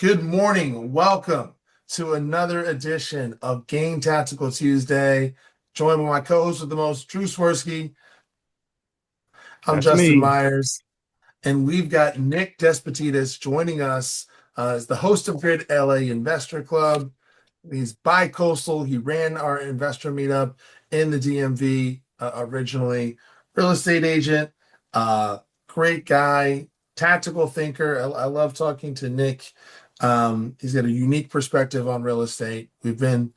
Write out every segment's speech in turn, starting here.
Good morning. Welcome to another edition of Game Tactical Tuesday. Joined by my co-host with the most, Drew Swirsky. I'm That's Justin me. Myers, and we've got Nick Despotidis joining us as the host of Grid LA Investor Club. He's bi-coastal. He ran our investor meetup in the DMV originally. Real estate agent, uh, great guy, tactical thinker. I love talking to Nick. He's got a unique perspective on real estate. We've been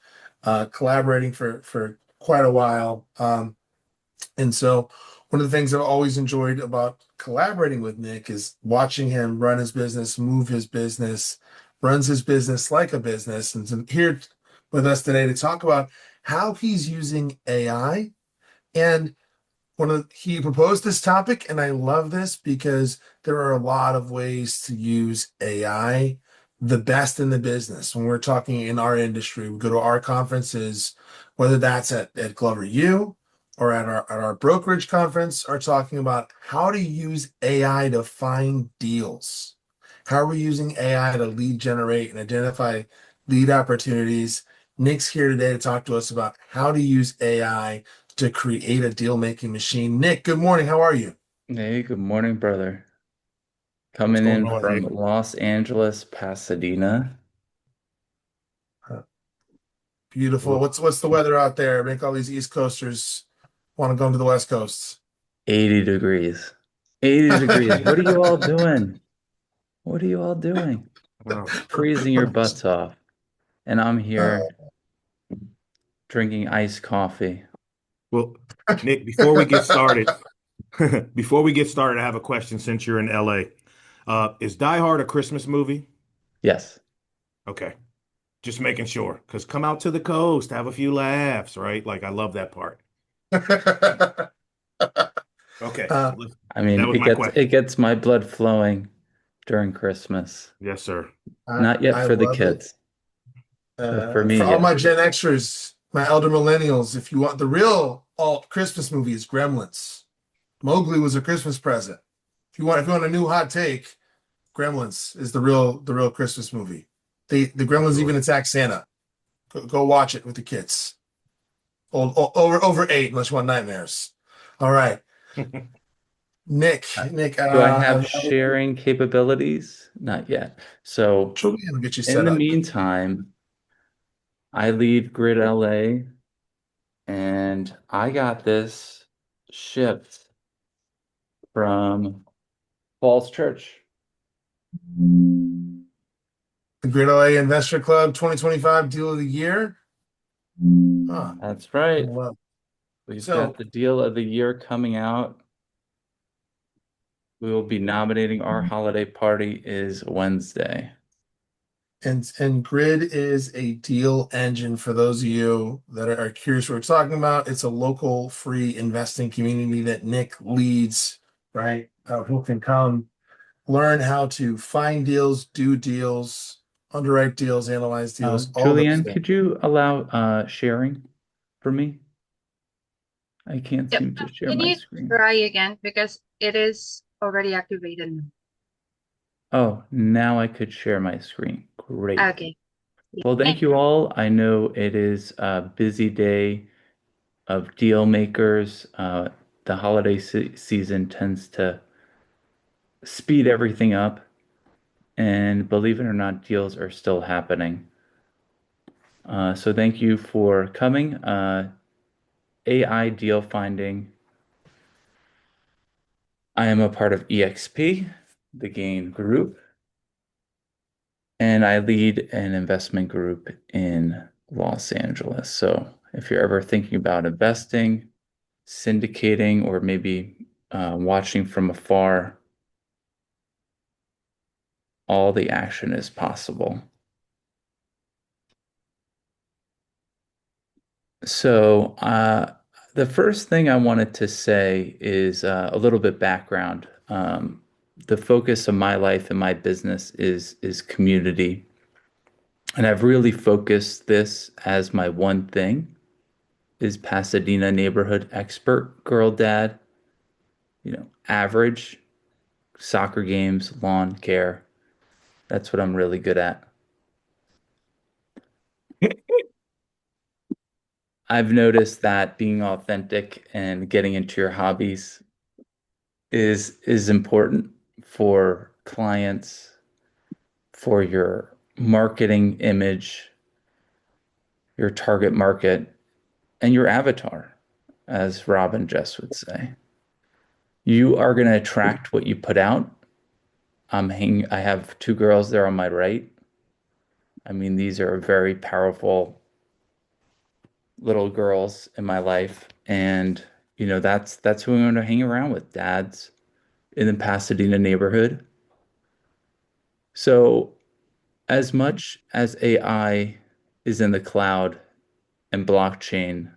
collaborating for quite a while. And so one of the things I've always enjoyed about collaborating with Nick is watching him run his business, move his business, runs his business like a business. And so here with us today to talk about how he's using AI. And he proposed this topic, and I love this because there are a lot of ways to use AI the best in the business. When we're talking in our industry, we go to our conferences, whether that's at Glover U or at our brokerage conference, are talking about how to use AI to find deals. How are we using AI to lead generate and identify lead opportunities? Nick's here today to talk to us about how to use AI to create a deal-making machine. Nick, good morning. How are you? Hey, good morning, brother. What's Coming going in on, from Nick? Los Angeles, Pasadena. Beautiful. Ooh. What's the weather out there? Make all these East Coasters want to go into the West Coast. 80 degrees. 80 degrees. What are you all doing? What are you all doing? Wow. Freezing your butts off. And I'm here Uh, drinking iced coffee. Well, Nick, before we get started, before we get started, I have a question since you're in LA. Is Die Hard a Christmas movie? Yes. Okay. Just making sure. Because come out to the coast, have a few laughs, right? Like I love that part. Okay. uh, I That mean, was it my gets question. it gets my blood flowing during Christmas. Yes, sir. Not yet I for the love it. kids, but for For me, all my yes. Gen Xers, my elder millennials, if you want the real alt Christmas movie is Gremlins. Mowgli was a Christmas present. If you want a new hot take, Gremlins is the real Christmas movie. The For Gremlins even sure. attack Santa. Go watch it with the kids. Over 8 unless you want nightmares. All right, Nick. Uh, Nick. Do I have sharing capabilities? Not yet. So She'll be able to get you in set the up. meantime, I lead Grid LA and I got this shift from Falls Church. The Grid LA Investor Club 2025 Deal of the Year. Huh. That's right. Well, We've got so the deal of the year coming out. We will be nominating our holiday party is Wednesday. and Grid is a deal engine for those of you that are curious what we're talking about. It's a local free investing community that Nick leads, right? Who can come learn how to find deals, do deals, underwrite deals, analyze deals, all those Julianne, things. could you allow sharing for me? I can't Yep. seem to share Can my you screen. try again? Because it is already activated now. Oh, now I could share my screen. Great. Okay. Well, thank Thank you all. I know it is a busy day of deal makers. The holiday season tends to speed everything up, and believe it or not, deals are still happening. So thank you for coming. AI deal finding. I am a part of EXP, the Gain group, and I lead an investment group in Los Angeles. So if you're ever thinking about investing, syndicating, or maybe watching from afar, all the action is possible. So, the first thing I wanted to say is a little bit background. The focus of my life and my business is community, and I've really focused this as my one thing is Pasadena neighborhood expert, girl dad, average, soccer games, lawn care. That's what I'm really good at. I've noticed that being authentic and getting into your hobbies is important for clients, for your marketing image, your target market, and your avatar, as Rob and Jess would say. You are going to attract what you put out. I have two girls there on my right. I mean, these are very powerful little girls in my life, and that's who I'm going to hang around with, dads in the Pasadena neighborhood. So, as much as AI is in the cloud and blockchain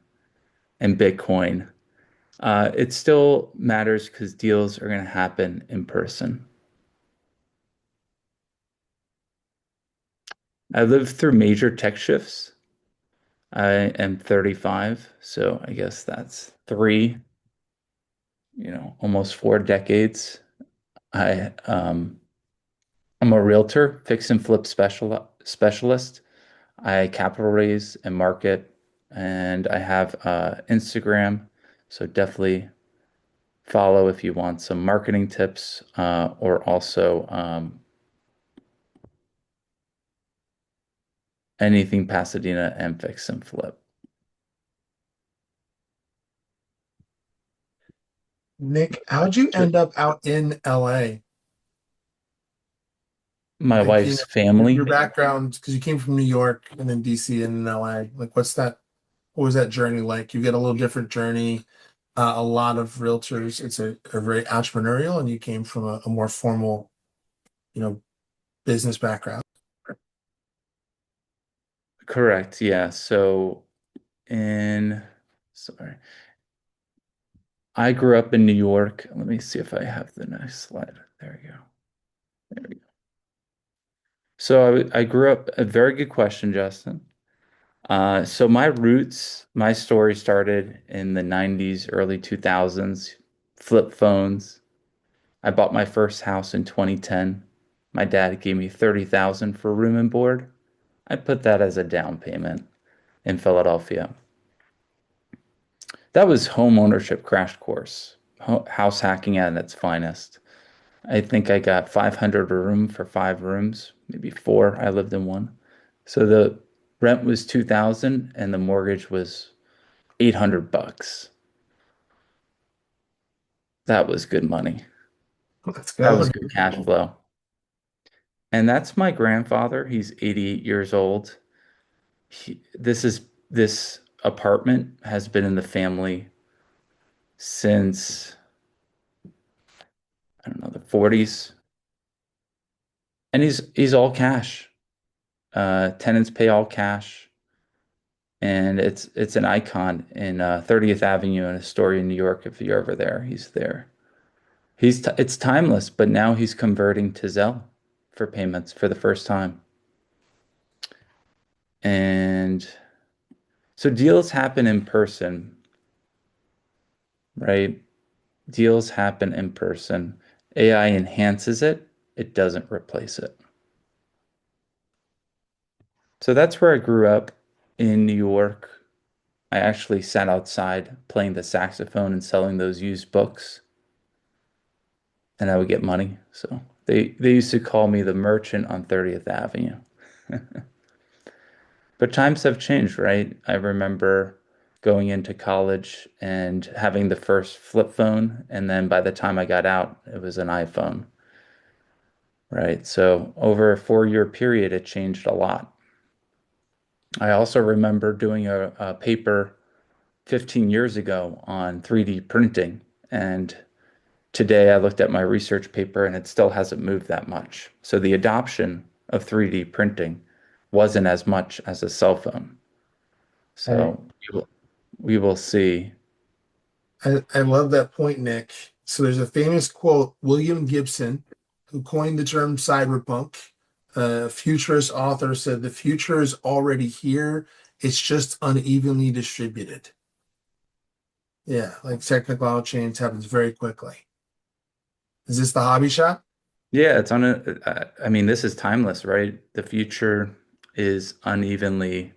and Bitcoin, it still matters because deals are going to happen in person. I lived through major tech shifts. I am 35, so I guess that's three, almost 4 decades. I'm a realtor, fix and flip specialist. I capital raise and market, and I have Instagram, so definitely follow if you want some marketing tips or also anything Pasadena and fix and flip. Nick, how'd you end up out in LA? My Like, wife's your family. background, because you came from New York and then DC and then LA. Like, what was that journey like? You get a little different journey. A lot of realtors, it's a very entrepreneurial, and you came from a more formal, you know, business background. Correct, yeah. So in, sorry, I grew up in New York. Let me see if I have the next slide. There we go. There we go. So I grew up, a very good question, Justin. So my roots, my story started in the 90s, early 2000s, flip phones. I bought my first house in 2010. My dad gave me 30,000 for room and board. I put that as a down payment in Philadelphia. That was home ownership crash course, house hacking at its finest. I think I got 500 a room for 5 rooms, maybe four. I lived in one. So the rent was 2,000 and the mortgage was 800 bucks. That was good money. Let's That go. was good cash flow. And that's my grandfather. He's 88 years old. This apartment has been in the family since, I don't know, the 40s. And he's all cash. Tenants pay all cash. And it's an icon in 30th Avenue in Astoria, New York. If you're ever there, he's there. It's timeless, but now he's converting to Zelle for payments for the first time. And so deals happen in person, right? Deals happen in person. AI enhances it, it doesn't replace it. So that's where I grew up in New York. I actually sat outside playing the saxophone and selling those used books, and I would get money. So they used to call me the merchant on 30th Avenue. But times have changed, right? I remember going into college and having the first flip phone, and then by the time I got out, it was an iPhone, right? So over a 4 year period, it changed a lot. I also remember doing a paper 15 years ago on 3D printing, and today I looked at my research paper and it still hasn't moved that much. So the adoption of 3D printing wasn't as much as a cell phone. I, So we will see. I love that point, Nick. So there's a famous quote, William Gibson, who coined the term cyberpunk. A futurist author said, "The future is already here. It's just unevenly distributed." Yeah, like technical change happens very quickly. Is this the hobby shop? Yeah, it's on a, I mean, this is timeless, right? The future is unevenly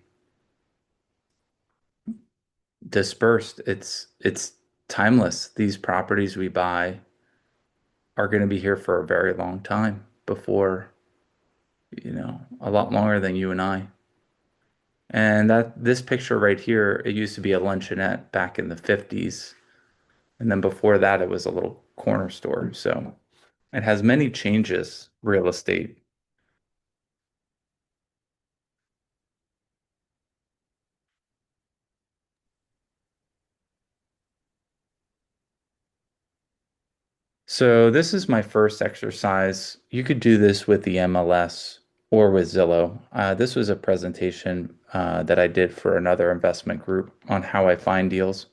dispersed. It's timeless. These properties we buy are going to be here for a very long time before, a lot longer than you and I. And that this picture right here, it used to be a luncheonette back in the 50s. And then before that, it was a little corner store. So it has many changes, real estate. So this is my first exercise. You could do this with the MLS or with Zillow. This was a presentation that I did for another investment group on how I find deals.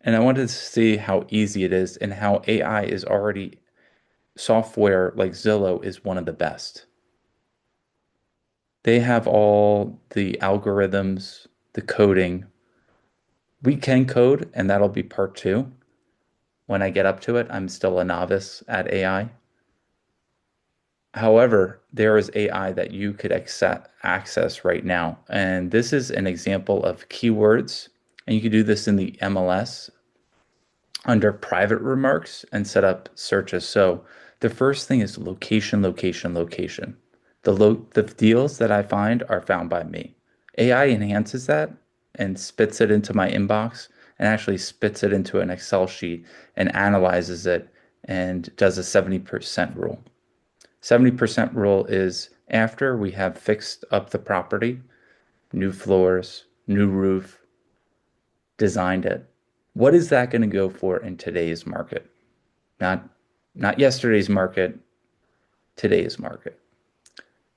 And I wanted to see how easy it is and how AI is already software like Zillow is one of the best. They have all the algorithms, the coding. We can code, and that'll be part two. When I get up to it, I'm still a novice at AI. However, there is AI that you could access right now. And this is an example of keywords. And you could do this in the MLS under private remarks and set up searches. So the first thing is location, location, location. The deals that I find are found by me. AI enhances that and spits it into my inbox and actually spits it into an Excel sheet and analyzes it and does a 70% rule. 70% rule is after we have fixed up the property, new floors, new roof, designed it. What is that going to go for in today's market? Not not yesterday's market, today's market.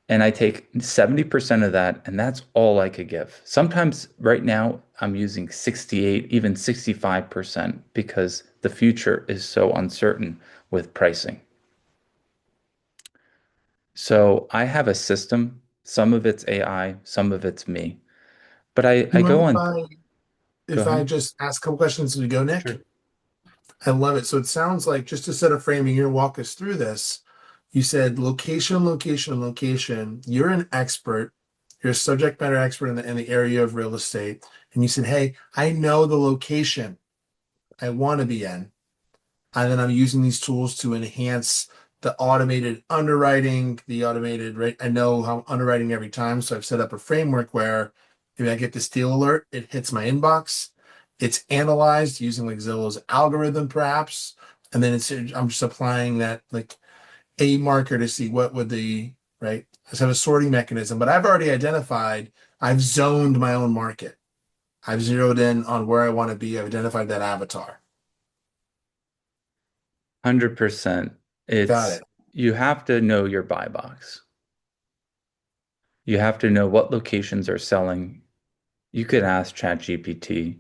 And I take 70% of that, and that's all I could give. Sometimes right now I'm using 68, even 65% because the future is so uncertain with pricing. So I have a system. Some of it's AI, some of it's me. But I You go mind on, go if I ahead. just ask a couple questions as we go, Nick? Sure. I love it. So it sounds like, just to set a framing, you're gonna walk us through this. You said location, location, location. You're an expert. You're a subject matter expert in the area of real estate. And you said, hey, I know the location I want to be in. And then I'm using these tools to enhance the automated underwriting, the automated, right? I know how underwriting every time. So I've set up a framework where if I get this deal alert, it hits my inbox. It's analyzed using like Zillow's algorithm, perhaps. And then I'm just applying that like a marker to see what would the, right? I just have a sorting mechanism, but I've already identified, I've zoned my own market. I've zeroed in on where I want to be. I've identified that avatar. 100%. Got It's it. you have to know your buy box. You have to know what locations are selling. You could ask ChatGPT,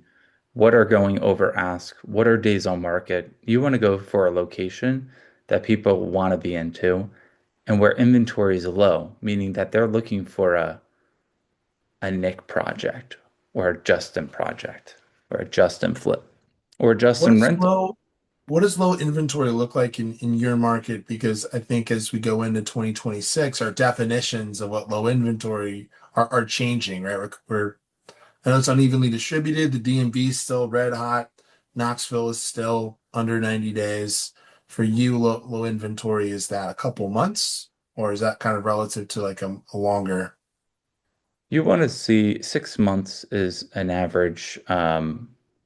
what are going over ask? What are days on market? You want to go for a location that people want to be into and where inventory is low, meaning that they're looking for a Nick project or a Justin project or a Justin flip or a What Justin does rental. low inventory look like in your market? Because I think as we go into 2026, our definitions of what low inventory are changing, right? I know it's unevenly distributed. The DMV is still red hot. Knoxville is still under 90 days. For you, low inventory, is that a couple months, or is that kind of relative to like a longer? You want to see 6 months is an average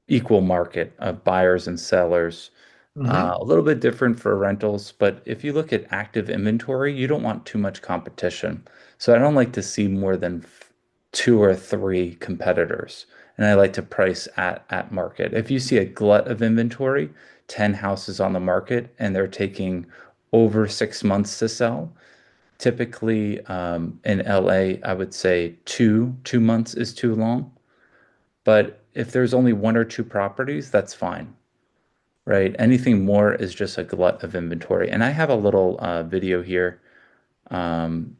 equal market of buyers and sellers. Hmm. A little bit different for rentals, but if you look at active inventory, you don't want too much competition. So I don't like to see more than two or three competitors, and I like to price at market. If you see a glut of inventory, 10 houses on the market, and they're taking over 6 months to sell, typically in LA, I would say two months is too long. But if there's only one or two properties, that's fine, right? Anything more is just a glut of inventory. And I have a little video here. Um,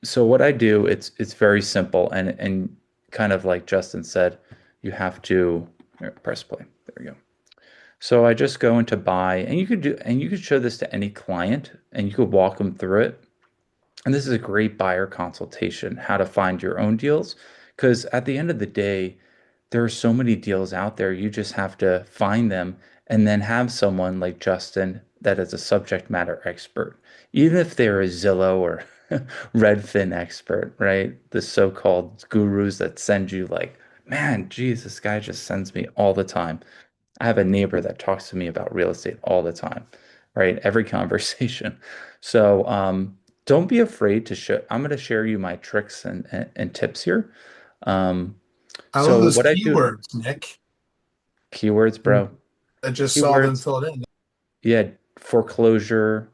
so what I do, it's very simple and kind of like Justin said, you have to here, press play. There we go. So I just go into buy, and you could show this to any client, and you could walk them through it. And this is a great buyer consultation, how to find your own deals. Because at the end of the day, there are so many deals out there. You just have to find them and then have someone like Justin that is a subject matter expert. Even if they're a Zillow or Redfin expert, right? The so-called gurus that send you like, man, geez, this guy just sends me all the time. I have a neighbor that talks to me about real estate all the time, right? Every conversation. So don't be afraid to show. I'm going to share you my tricks and tips here. Um, I love so those what I do, keywords, Nick. keywords, bro. I just saw them Keywords, filled in. yeah, foreclosure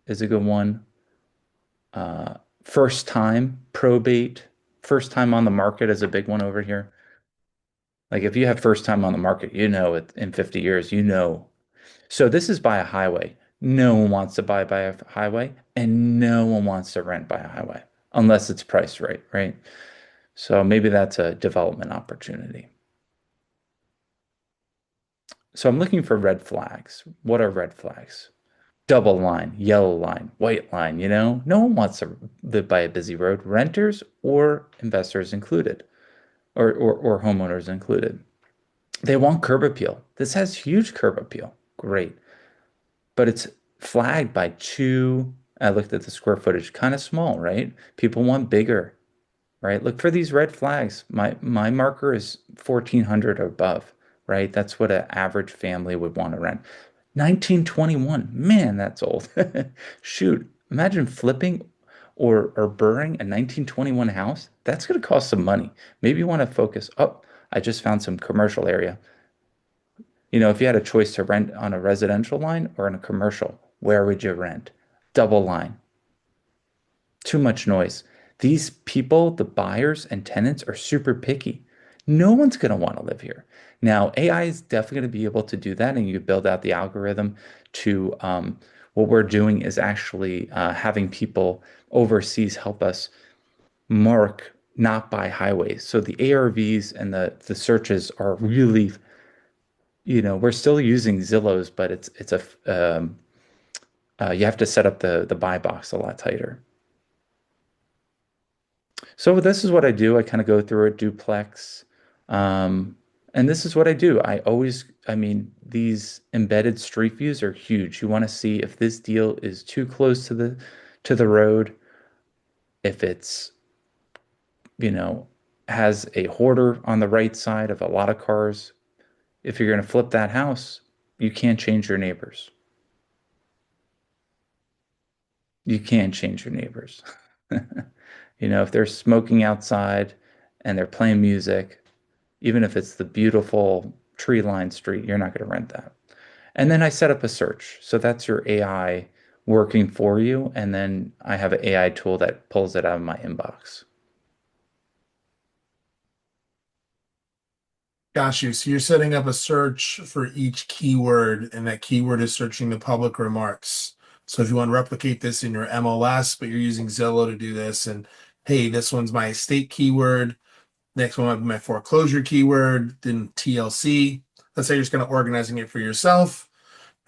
is a good one. Uh, first time, probate, first time on the market is a big one over here. Like if you have first time on the market, you know it in 50 years, you know. So this is by a highway. No one wants to buy by a highway, and no one wants to rent by a highway unless it's priced right, right? So maybe that's a development opportunity. So I'm looking for red flags. What are red flags? Double line, yellow line, white line, you know? No one wants to live by a busy road, renters or investors included, or homeowners included. They want curb appeal. This has huge curb appeal. Great. But it's flagged by two. I looked at the square footage, kind of small, right? People want bigger, right? Look for these red flags. My marker is 1400 or above, right? That's what an average family would want to rent. 1921. Man, that's old. Shoot, imagine flipping or burring a 1921 house. That's going to cost some money. Maybe you want to focus. Oh, I just found some commercial area. You know, if you had a choice to rent on a residential line or in a commercial, where would you rent? Double line. Too much noise. These people, the buyers and tenants, are super picky. No one's going to want to live here. Now, AI is definitely going to be able to do that, and you build out the algorithm to what we're doing is actually having people overseas help us mark not by highways. So the ARVs and the searches are really, you know, we're still using Zillows, but it's a you have to set up the buy box a lot tighter. So this is what I do. I kind of go through a duplex. Um, and this is what I do. I mean, these embedded street views are huge. You want to see if this deal is too close to the road, if it's, you know, has a hoarder on the right side of a lot of cars. If you're going to flip that house, you can't change your neighbors. You can't change your neighbors. You know, if they're smoking outside and they're playing music, even if it's the beautiful tree-lined street, you're not going to rent that. And then I set up a search. So that's your AI working for you. And then I have an AI tool that pulls it out of my inbox. Got you. So you're setting up a search for each keyword, and that keyword is searching the public remarks. So if you want to replicate this in your MLS, but you're using Zillow to do this, and hey, this one's my estate keyword. Next one might be my foreclosure keyword, then TLC. Let's say you're just kind of organizing it for yourself,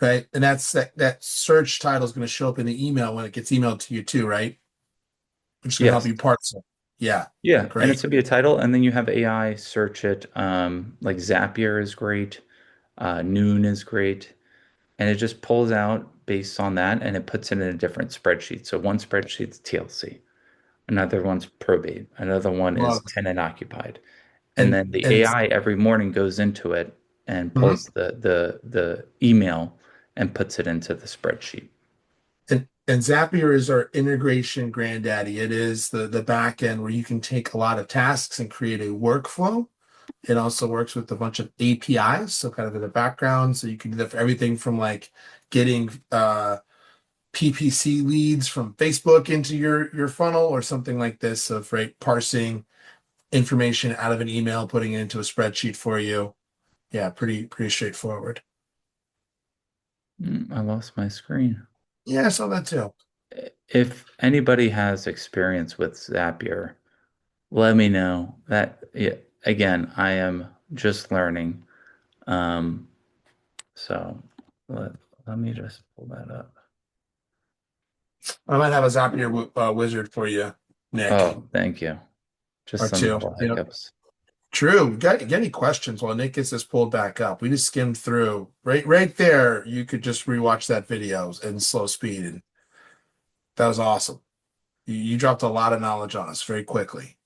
right? And that search title is going to show up in the email when it gets emailed to you too, right? Which is going to help Yes. you parse it. Yeah, Yeah. And it's great. going to be a title. And then you have AI search it. Like Zapier is great. Noon is great. And it just pulls out based on that and it puts it in a different spreadsheet. So one spreadsheet's TLC, another one's probate, another one is Love it. tenant occupied. And And then the and AI every morning goes into it and mhm. pulls the email and puts it into the spreadsheet. And Zapier is our integration granddaddy. It is the back end where you can take a lot of tasks and create a workflow. It also works with a bunch of APIs, so kind of in the background. So you can do that for everything from like getting PPC leads from Facebook into your funnel or something like this of right parsing information out of an email, putting it into a spreadsheet for you. Yeah, pretty straightforward. I lost my screen. Yeah, I saw that too. If anybody has experience with Zapier, let me know. That yeah, again, I am just learning. Um, So let me just pull that up. I might have a Zapier wizard for you, Nick, Oh, thank you. Just or some two. little Yep. hiccups. True. Get any questions while Nick gets this pulled back up? We just skimmed through. Right there, you could just rewatch that video in slow speed, and that was awesome. You dropped a lot of knowledge on us very quickly.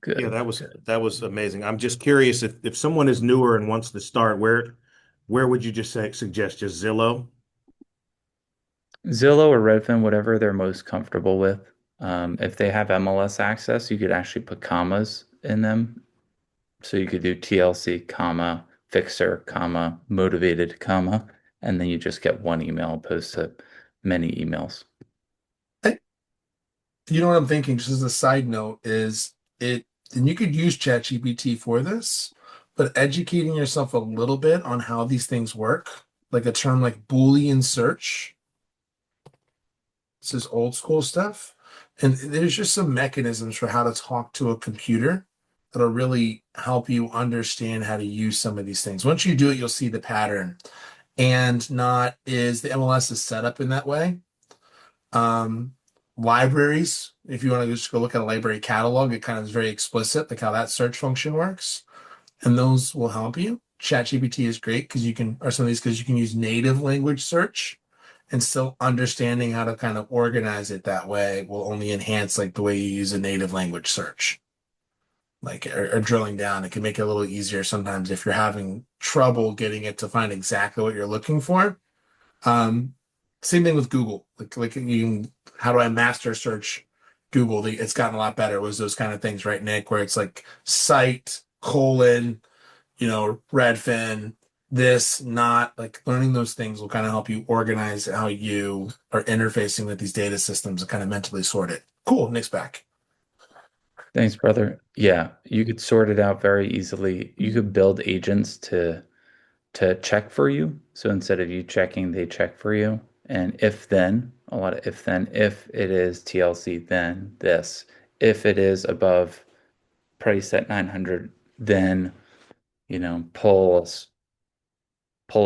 Good. Yeah, that was amazing. I'm just curious if someone is newer and wants to start, where would you just suggest? Just Zillow? Zillow or Redfin, whatever they're most comfortable with. If they have MLS access, you could actually put commas in them. So you could do TLC, comma, fixer, comma, motivated, comma, and then you just get one email opposed to many emails. You know what I'm thinking, just as a side note, is and you could use ChatGPT for this, but educating yourself a little bit on how these things work, like a term like Boolean search. This is old school stuff. And there's just some mechanisms for how to talk to a computer that'll really help you understand how to use some of these things. Once you do it, you'll see the pattern. And not is the MLS is set up in that way. Um, Libraries, if you want to just go look at a library catalog, it kind of is very explicit, like how that search function works, and those will help you. ChatGPT is great because you can, or some of these because you can use native language search, and still understanding how to kind of organize it that way will only enhance like the way you use a native language search. Like or drilling down, it can make it a little easier sometimes if you're having trouble getting it to find exactly what you're looking for. um, Same thing with Google. Like you can, how do I master search Google? It's gotten a lot better. It was those kind of things, right, Nick? Where it's like site colon, Redfin, this, not like learning those things will kind of help you organize how you are interfacing with these data systems and kind of mentally sort it. Cool. Nick's back. Thanks, brother. Yeah, you could sort it out very easily. You could build agents to check for you. So instead of you checking, they check for you. And if then, a lot of if then, if it is TLC, then this. If it is above price at 900, then, pull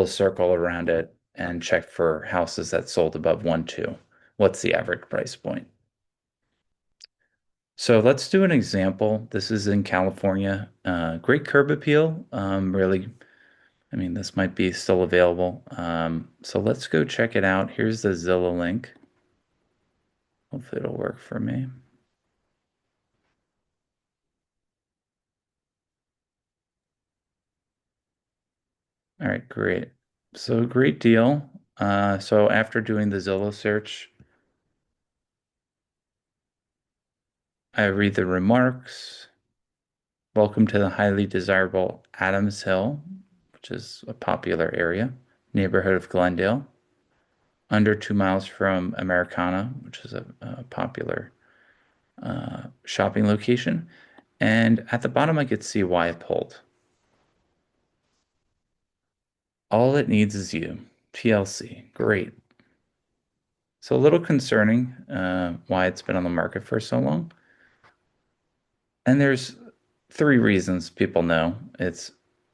a circle around it and check for houses that sold above 1.2. What's the average price point? So let's do an example. This is in California. Great curb appeal. Really, I mean, this might be still available. So let's go check it out. Here's the Zillow link. Hopefully it'll work for me. All right, great. So great deal. So after doing the Zillow search, I read the remarks. Welcome to the highly desirable Adams Hill, which is a popular area, neighborhood of Glendale, under 2 miles from Americana, which is a popular shopping location. And at the bottom, I could see why it pulled. All it needs is you. TLC. Great. So a little concerning why it's been on the market for so long. And there's 3 reasons people know. It's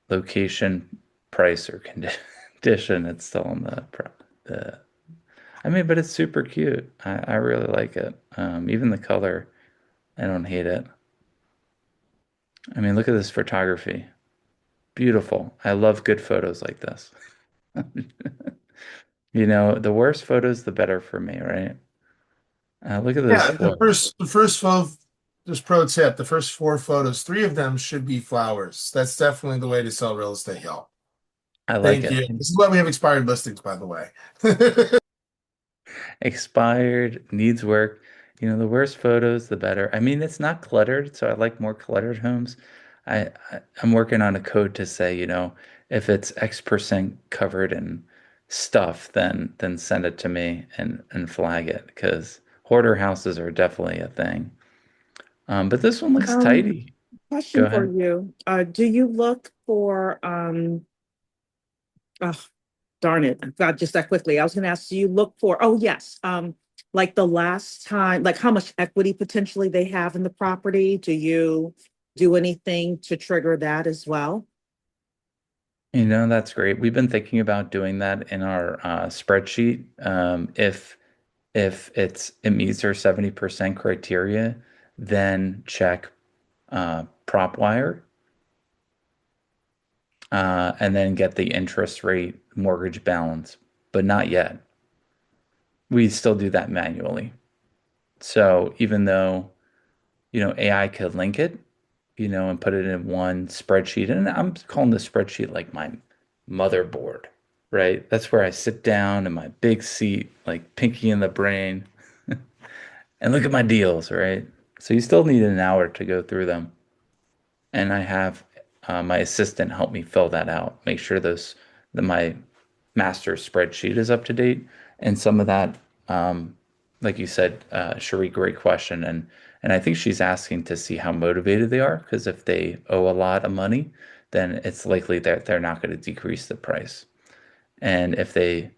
location, price, or condition. It's still on the I mean, but it's super cute. I really like it. Even the color, I don't hate it. I mean, look at this photography. Beautiful. I love good photos like this. The worse photos, the better for me, right? Look at those Yeah, floors. the first photo, just pro tip, the first 4 photos, 3 of them should be flowers. That's definitely the way to sell real estate, y'all. I like Thank it. you. This is why we have expired listings, by the way. Expired, needs work. The worse photos, the better. I mean, it's not cluttered, so I like more cluttered homes. I'm working on a code to say, if it's X% covered in stuff, then send it to me and flag it because hoarder houses are definitely a thing. But this one looks Um, tidy. Go Question for ahead. you. Do you look for oh, darn it, I forgot just that quickly. I was gonna ask, do you look for, oh yes, like the last time, like how much equity potentially they have in the property? Do you do anything to trigger that as well? That's great. We've been thinking about doing that in our spreadsheet. If it meets our 70% criteria, then check PropWire, and then get the interest rate mortgage balance, but not yet. We still do that manually. So even though, AI could link it, and put it in one spreadsheet, and I'm calling the spreadsheet like my motherboard, right? That's where I sit down in my big seat, like pinky in the brain, and look at my deals, right? So you still need an hour to go through them. And I have my assistant help me fill that out, make sure that my master spreadsheet is up to date, and some of that, like you said, Cherie, great question, and I think she's asking to see how motivated they are, because if they owe a lot of money, then it's likely that they're not going to decrease the price, and if they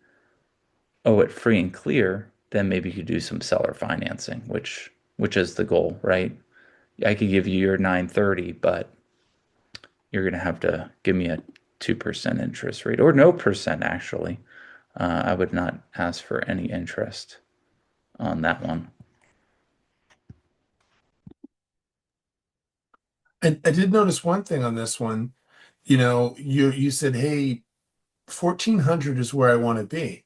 owe it free and clear, then maybe you could do some seller financing, which is the goal, right? I could give you your 930, but you're going to have to give me a 2% interest rate, or no percent actually. I would not ask for any interest on that one. And I did notice one thing on this one. You said, hey, 1400 is where I want to be,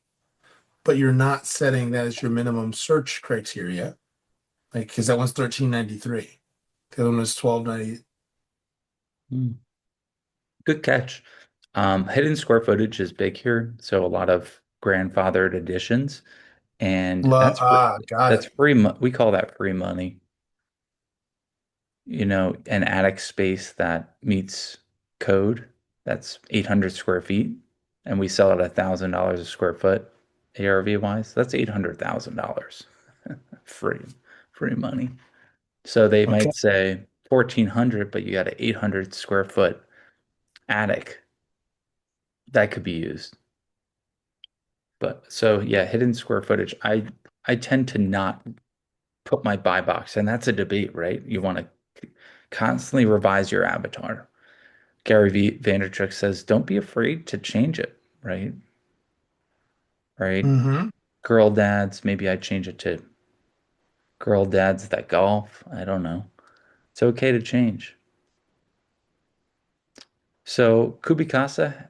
but you're not setting that as your minimum search criteria. Like, because that one's 1393. The other one was 1290. Hmm. Good catch. Hidden square footage is big here, so a lot of grandfathered additions, and Got that's it. free. We call that free money. An attic space that meets code, that's 800 square feet, and we sell it $1,000 a square foot, ARV wise. That's $800,000 free, free money. So they Okay. might say 1,400, but you got an 800 square foot attic that could be used. But so yeah, hidden square footage. I tend to not put my buy box, and that's a debate, right? You want to constantly revise your avatar. Vaynerchuk says, don't be afraid to change it, right? Right? Mm-hmm. Girl dads, maybe I change it to girl dads that golf. I don't know. It's okay to change. So Kubicasa,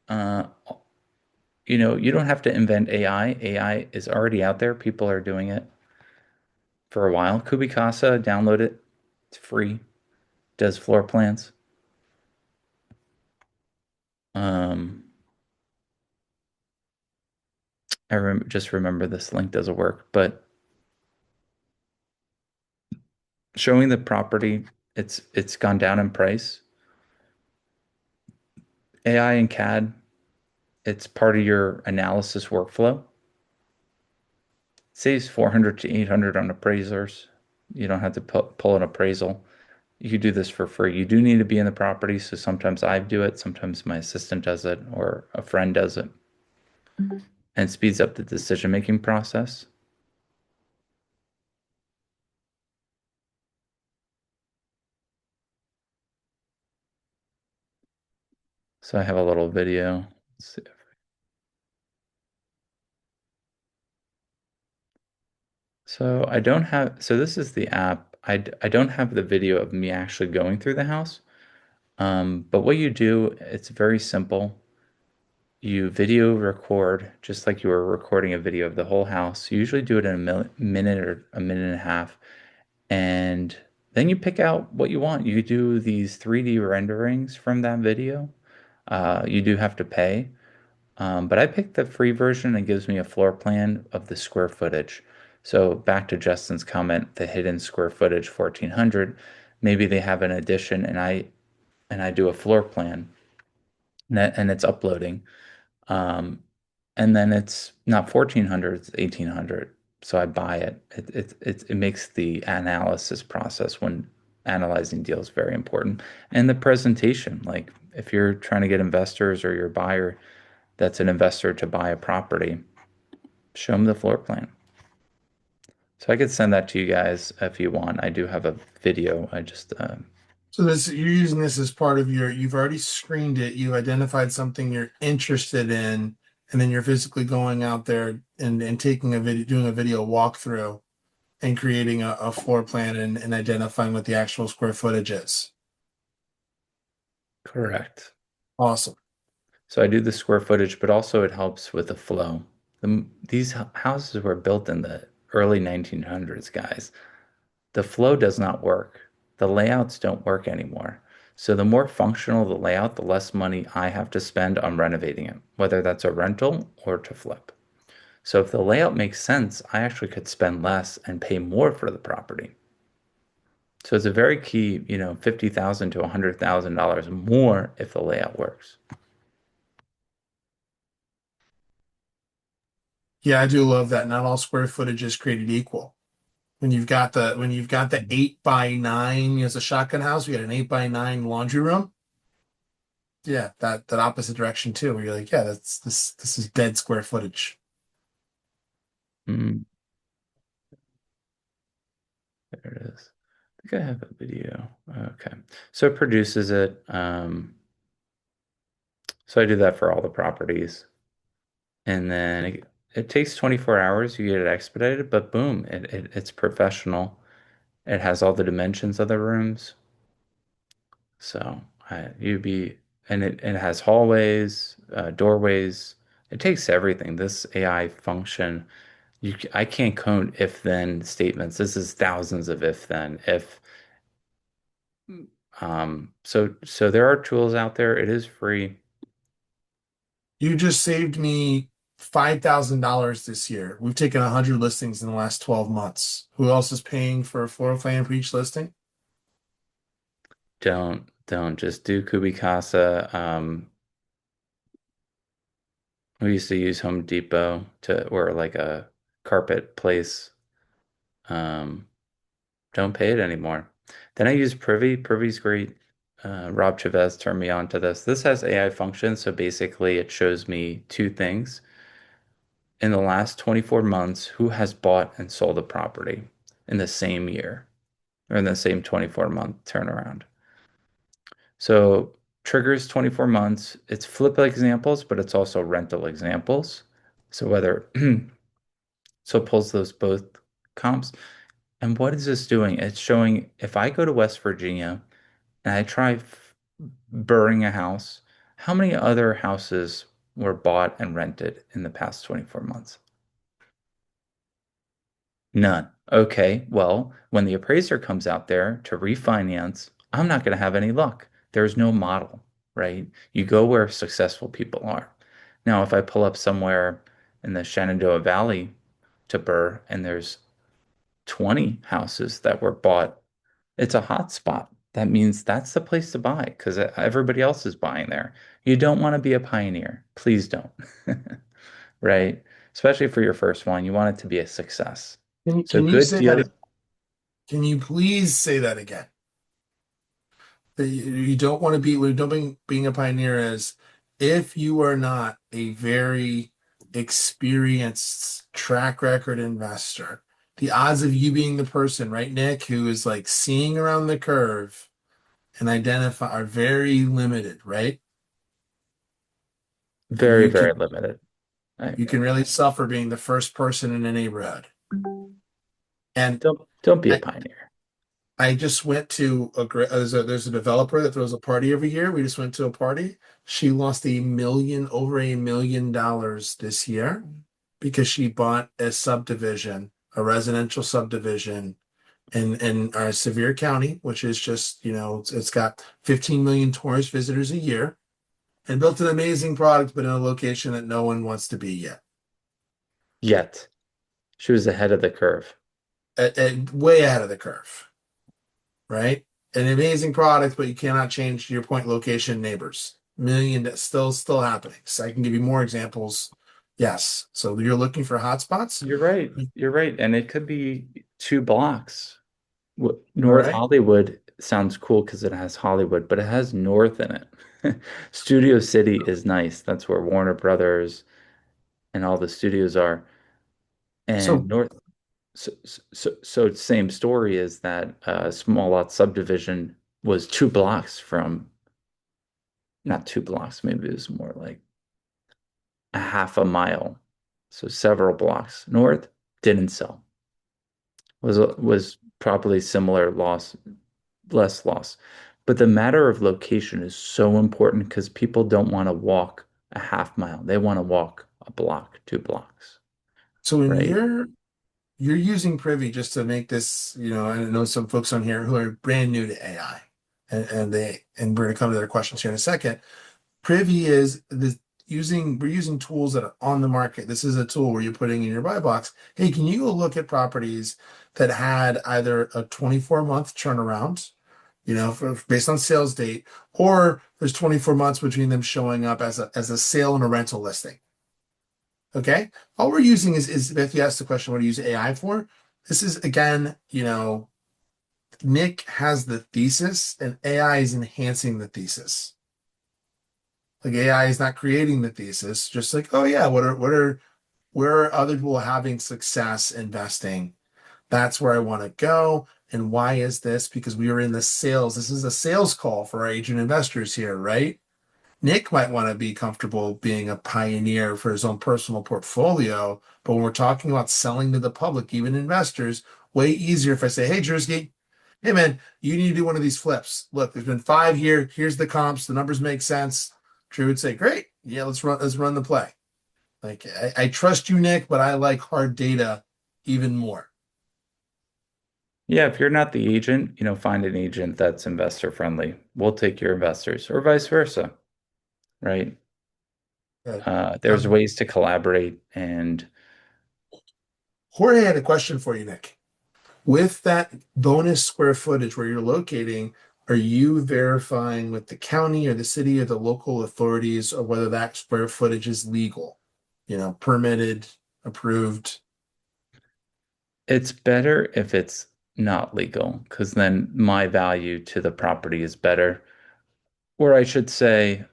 uh, you don't have to invent AI. AI is already out there. People are doing it for a while. Kubicasa, download it. It's free. Does floor plans. Um, just remember this link doesn't work, but showing the property, it's gone down in price. AI and CAD, it's part of your analysis workflow. Saves 400 to 800 on appraisers. You don't have to pull an appraisal. You could do this for free. You do need to be in the property, so sometimes I do it, sometimes my assistant does it, or a friend does it, and speeds up the decision-making process. So I have a little video. Let's see. So I don't have, so this is the app. I don't have the video of me actually going through the house. But what you do, it's very simple. You video record just like you were recording a video of the whole house. You usually do it in a minute or a minute and a half. And then you pick out what you want. You do these 3D renderings from that video. You do have to pay. But I picked the free version and it gives me a floor plan of the square footage. So back to Justin's comment, the hidden square footage 1400, maybe they have an addition and I do a floor plan and it's uploading. Um, and then it's not 1400, it's 1800. So I buy it. It makes the analysis process when analyzing deals very important. And the presentation, like if you're trying to get investors or your buyer that's an investor to buy a property, show them the floor plan. So I could send that to you guys if you want. I do have a video. I just So this you're using this as part of you've already screened it, you've identified something you're interested in, and then you're physically going out there and taking a video, doing a video walkthrough and creating a floor plan and identifying what the actual square footage is. Correct. Awesome. So I do the square footage, but also it helps with the flow. These houses were built in the early 1900s, guys. The flow does not work. The layouts don't work anymore. So the more functional the layout, the less money I have to spend on renovating it, whether that's a rental or to flip. So if the layout makes sense, I actually could spend less and pay more for the property. So it's a very key, 50,000 to $100,000 more if the layout works. Yeah, I do love that. Not all square footage is created equal. When you've got the 8 by 9 as a shotgun house, we got an 8 by 9 laundry room. Yeah, that opposite direction too, where you're like, yeah, this is dead square footage. Mm, there it is. I think I have a video. Okay. So it produces it. So I do that for all the properties. And then it takes 24 hours. You get it expedited, but boom, it's professional. It has all the dimensions of the rooms. So and it has hallways, doorways. It takes everything. This AI function, I can't code if then statements. This is thousands of if then if. So there are tools out there. It is free. You just saved me $5,000 this year. We've taken 100 listings in the last 12 months. Who else is paying for a floor plan for each listing? Don't just do Kubicasa. We used to use Home Depot to or like a carpet place. Um, don't pay it anymore. Then I use Privy. Privy's great. Rob Chavez turned me on to this. This has AI functions, so basically it shows me two things. In the last 24 months, who has bought and sold a property in the same year or in the same 24-month turnaround. So triggers 24 months. It's flip examples, but it's also rental examples. So whether so it pulls those both comps. And what is this doing? It's showing if I go to West Virginia and I try burring a house, how many other houses were bought and rented in the past 24 months? None. Okay, well, when the appraiser comes out there to refinance, I'm not going to have any luck. There's no model, right? You go where successful people are. Now, if I pull up somewhere in the Shenandoah Valley to Burr and there's 20 houses that were bought, it's a hot spot. That means that's the place to buy because everybody else is buying there. You don't want to be a pioneer. Please don't. Right? Especially for your first one, you want it to be a success. Can you, So can you good say deals. that? Can you please say that again? That you don't want to be, what you don't being a pioneer is if you are not a very experienced track record investor, the odds of you being the person, right, Nick, who is like seeing around the curve and identify are very limited, right? Very, You can very limited. I, you can really suffer being the first person in a neighborhood. And don't be a I, pioneer. I just went to there's a developer that throws a party every year. We just went to a party. She lost over $1 million this year because she bought a subdivision, a residential subdivision in our Sevier County, which is just, it's got 15 million tourist visitors a year and built an amazing product, but in a location that no one wants to be yet. Yet. She was ahead of the curve. Way ahead of the curve. Right? An amazing product, but you cannot change to your point location neighbors. Million that's still happening. So I can give you more examples. Yes. So you're looking for hotspots. You're right. You're right. And it could be 2 blocks. All North right. Hollywood sounds cool because it has Hollywood, but it has North in it. Studio City is nice. That's where Warner Brothers and all the studios are. And So North, so same story is that small lot subdivision was 2 blocks from, not 2 blocks, maybe it was more like a half a mile, so several blocks north, didn't sell. Was probably similar loss, less loss. But the matter of location is so important because people don't want to walk a half mile. They want to walk a block, 2 blocks, So when right? you're using Privy just to make this, I know some folks on here who are brand new to AI, and we're gonna come to their questions here in a second. Privy is this we're using tools that are on the market. This is a tool where you're putting in your buy box. Hey, can you go look at properties that had either a 24-month turnaround, based on sales date, or there's 24 months between them showing up as a sale and a rental listing. Okay. All we're using is if you ask the question, what do you use AI for? This is again, Nick has the thesis and AI is enhancing the thesis. Like AI is not creating the thesis, just like, oh yeah, where are other people having success investing? That's where I want to go. And why is this? Because we are in the sales. This is a sales call for our agent investors here, right? Nick might want to be comfortable being a pioneer for his own personal portfolio, but when we're talking about selling to the public, even investors, way easier if I say, hey, Drewski, hey man, you need to do one of these flips. Look, there's been 5 here. Here's the comps. The numbers make sense. Drew would say, great. Yeah, let's run the play. Like I trust you, Nick, but I like hard data even more. Yeah, if you're not the agent, find an agent that's investor friendly. We'll take your investors, or vice versa, right? Good. There's ways to collaborate, and Jorge had a question for you, Nick. With that bonus square footage where you're locating, are you verifying with the county or the city or the local authorities or whether that square footage is legal? Permitted, approved. it's better if it's not legal, because then my value to the property is better. Or I should say,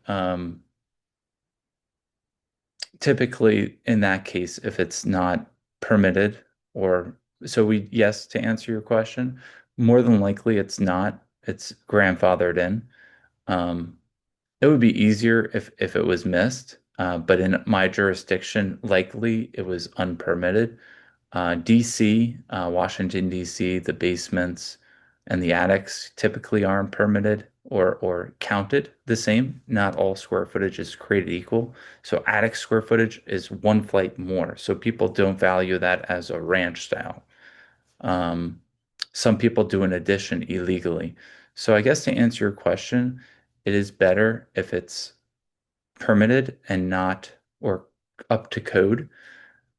typically in that case, if it's not permitted, or so yes, to answer your question, more than likely it's grandfathered in. Um, it would be easier if it was missed, but in my jurisdiction, likely it was unpermitted. DC, Washington, DC, the basements and the attics typically aren't permitted or counted the same. Not all square footage is created equal. So attic square footage is one flight more. So people don't value that as a ranch style. Um, some people do an addition illegally. So I guess to answer your question, it is better if it's permitted and not or up to code,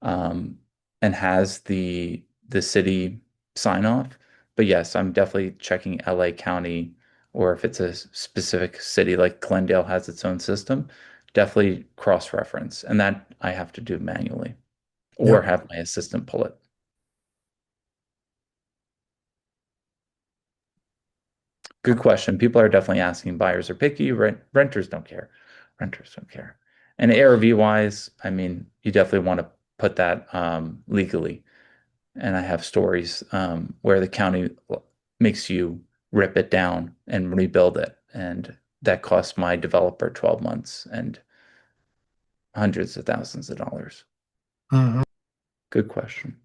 um, and has the city sign off. But yes, I'm definitely checking LA County, or if it's a specific city like Glendale has its own system, definitely cross-reference. And that I have to do manually or Yep. have my assistant pull it. Good question. People are definitely asking, buyers are picky, renters don't care. Renters don't care. And ARV wise, I mean, you definitely want to put that legally. And I have stories where the county makes you rip it down and rebuild it. And that cost my developer 12 months and hundreds of thousands of dollars. Mhm. Good question.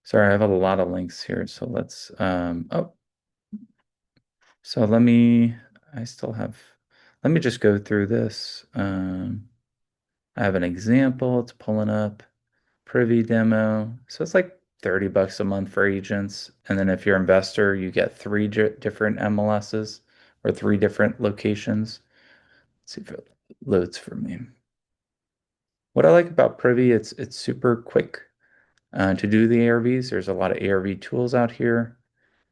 Sorry, I have a lot of links here. So let's, so I still have, let me just go through this. I have an example. It's pulling up. Privy demo. So it's like $30 a month for agents. And then if you're an investor, you get three different MLSs or three different locations. Let's see if it loads for me. What I like about Privy, it's super quick to do the ARVs. There's a lot of ARV tools out here.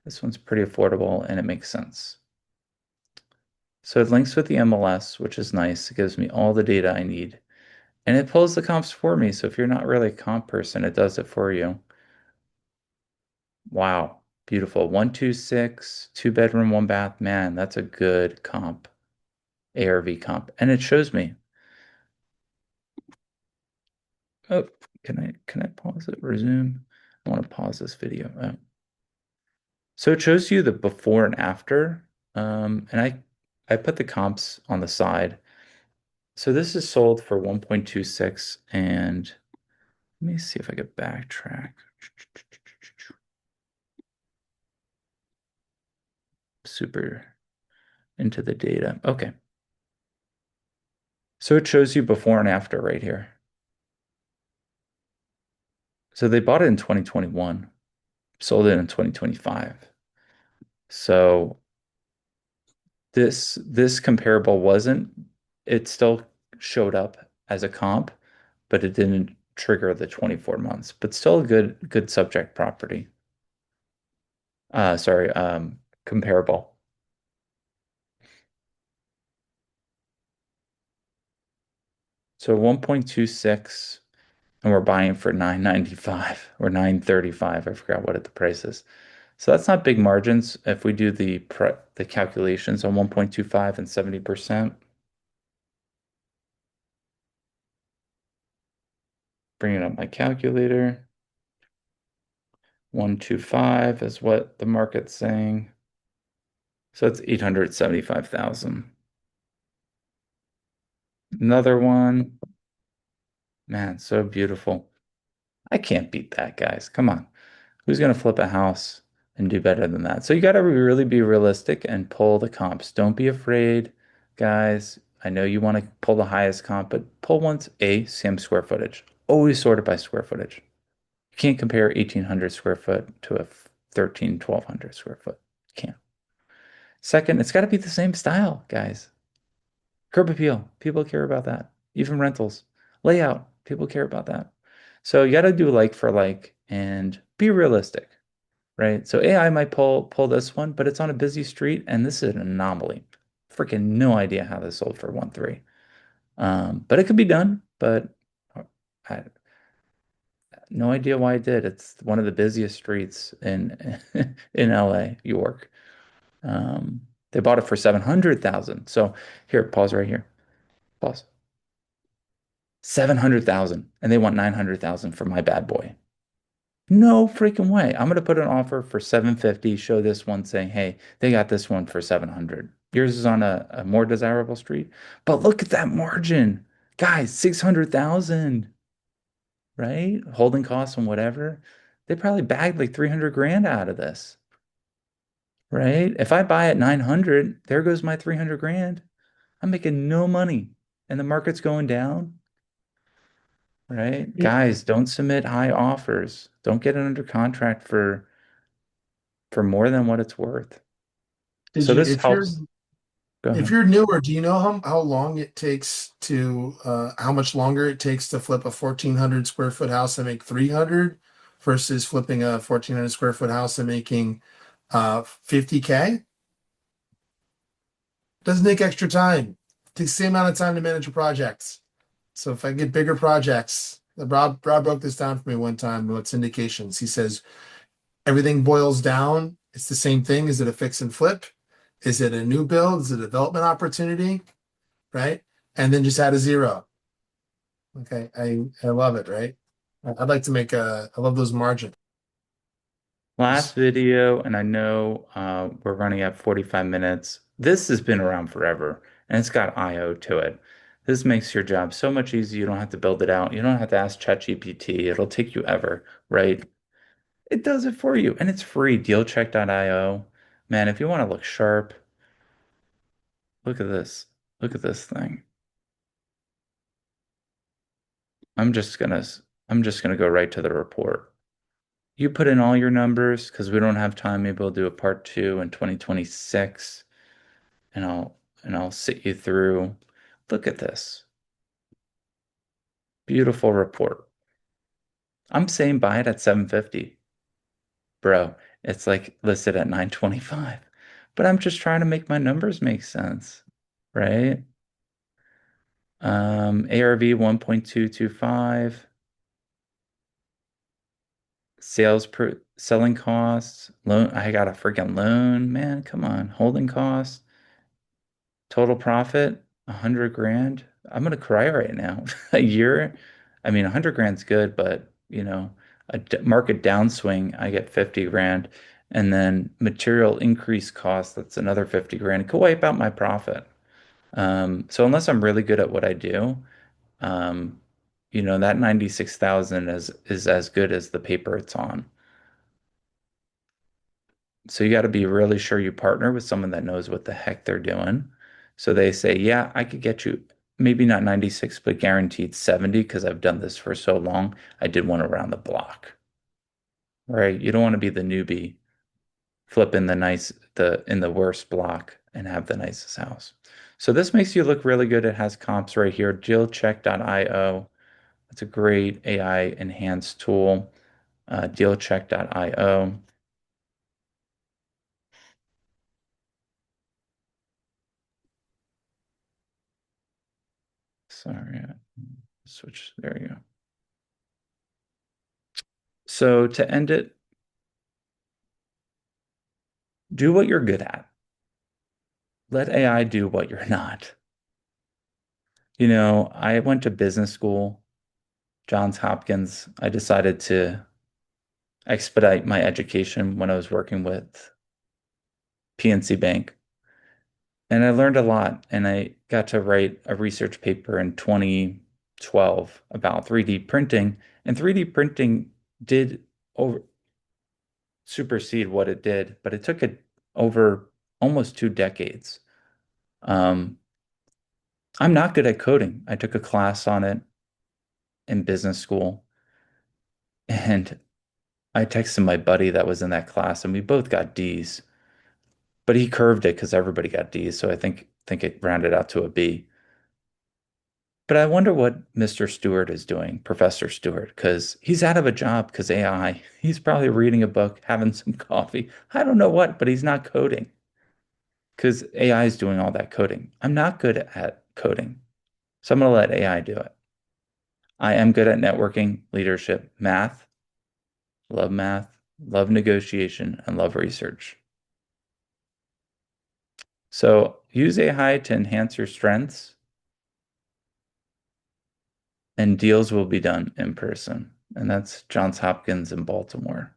This one's pretty affordable and it makes sense. So it links with the MLS, which is nice. It gives me all the data I need. And it pulls the comps for me. So if you're not really a comp person, it does it for you. Wow, beautiful. 126, 2 bedroom, 1 bath. Man, that's a good comp, ARV comp. And it shows me. Oh, can I pause it, resume? I want to pause this video. So it shows you the before and after. And I put the comps on the side. So this is sold for 1.26, and let me see if I could backtrack. Super into the data. Okay. So it shows you before and after right here. So they bought it in 2021, sold it in 2025. So this comparable wasn't, it still showed up as a comp, but it didn't trigger the 24 months, but still a good subject property. Sorry, comparable. So 1.26, and we're buying for 995 or 935. I forgot what the price is. So that's not big margins if we do the calculations on 1.25 and 70%. Bringing up my calculator. 125 is what the market's saying. So it's 875,000. Another one. Man, so beautiful. I can't beat that, guys. Come on. Who's going to flip a house and do better than that? So you got to really be realistic and pull the comps. Don't be afraid, guys. I know you want to pull the highest comp, but pull once same square footage. Always sort it by square footage. You can't compare 1,800 square foot to a 1,200 square foot. You can't. Second, it's got to be the same style, guys. Curb appeal, people care about that. Even rentals. Layout, people care about that. So you got to do like for like and be realistic, right? So AI might pull this one, but it's on a busy street, and this is an anomaly. Freaking no idea how this sold for 1.3. But it could be done, but I no idea why it did. It's one of the busiest streets in in LA, York. They bought it for 700,000. So here, pause right here. Pause. 700,000, and they want 900,000 for my bad boy. No freaking way. I'm gonna put an offer for 750, show this one saying, hey, they got this one for 700. Yours is on a more desirable street. But look at that margin. Guys, 600,000, right? Holding costs and whatever. They probably bagged like 300 grand out of this, right? If I buy at 900, there goes my 300 grand. I'm making no money and the market's going down. Right? Yeah. Guys, don't submit high offers. Don't get it under contract for more than what it's worth. Did So you, this helps. Go if ahead. you're newer, do you know how long it takes to how much longer it takes to flip a 1,400 square foot house and make 300 versus flipping a 1,400 square foot house and making 50K? Doesn't take extra time. Takes the same amount of time to manage your projects. So if I get bigger projects, Rob broke this down for me one time about syndications. He says everything boils down. It's the same thing. Is it a fix and flip? Is it a new build? Is it a development opportunity? Right? And then just add a zero. Okay. I love it, right? I'd like to make I love those margins. Last video, and I know we're running at 45 minutes. This has been around forever, and it's got IO to it. This makes your job so much easier. You don't have to build it out. You don't have to ask ChatGPT. It'll take you ever, right? It does it for you, and it's free. Dealcheck.io. Man, if you want to look sharp, look at this. Look at this thing. I'm just gonna I'm just gonna go right to the report. You put in all your numbers because we don't have time. Maybe we'll do a part two in 2026, and I'll sit you through. Look at this. Beautiful report. I'm saying buy it at 750. Bro, it's like listed at 925. But I'm just trying to make my numbers make sense, right? ARV 1.225. Sales per selling costs, loan. I got a freaking loan, man. Come on, holding costs, total profit, 100 grand. I'm gonna cry right now. A year, I mean, 100 grand's good, but market downswing, I get 50 grand. And then material increase cost, that's another 50 grand. It could wipe out my profit. So unless I'm really good at what I do, um, that 96,000 is as good as the paper it's on. So you got to be really sure you partner with someone that knows what the heck they're doing. So they say, yeah, I could get you maybe not 96, but guaranteed 70 because I've done this for so long. I did one around the block, right? You don't want to be the newbie flipping the in the worst block and have the nicest house. So this makes you look really good. It has comps right here, dealcheck.io. It's a great AI enhanced tool, dealcheck.io. Sorry, switch. There you go. So to end it, do what you're good at. Let AI do what you're not. I went to business school, Johns Hopkins. I decided to expedite my education when I was working with PNC Bank. And I learned a lot, and I got to write a research paper in 2012 about 3D printing. And 3D printing did over supersede what it did, but it took it over almost 2 decades. Um, I'm not good at coding. I took a class on it in business school, and I texted my buddy that was in that class, and we both got D's. But he curved it because everybody got D's, so I think it rounded out to a B. But I wonder what Mr. Stewart is doing, Professor Stewart, because he's out of a job because AI. He's probably reading a book, having some coffee. I don't know what, but he's not coding because AI is doing all that coding. I'm not good at coding, so I'm going to let AI do it. I am good at networking, leadership, math, love negotiation, and love research. So use AI to enhance your strengths, and deals will be done in person. And that's Johns Hopkins in Baltimore.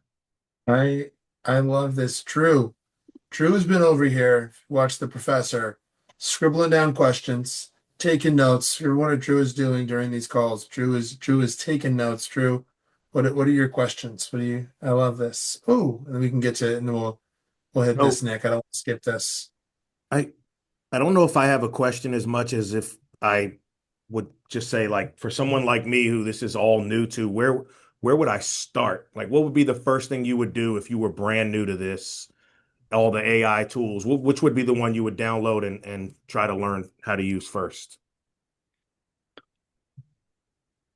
I I love this. Drew's been over here, watched the professor, scribbling down questions, taking notes. Here's what Drew is doing during these calls. Drew is taking notes. Drew, what are your questions? I love this. Oh, and then we can get to it and then we'll hit So this, Nick. I don't want to skip this. I I don't know if I have a question as much as if I would just say, like, for someone like me who this is all new to, where would I start? Like, what would be the first thing you would do if you were brand new to this, all the AI tools? Which would be the one you would download and try to learn how to use first?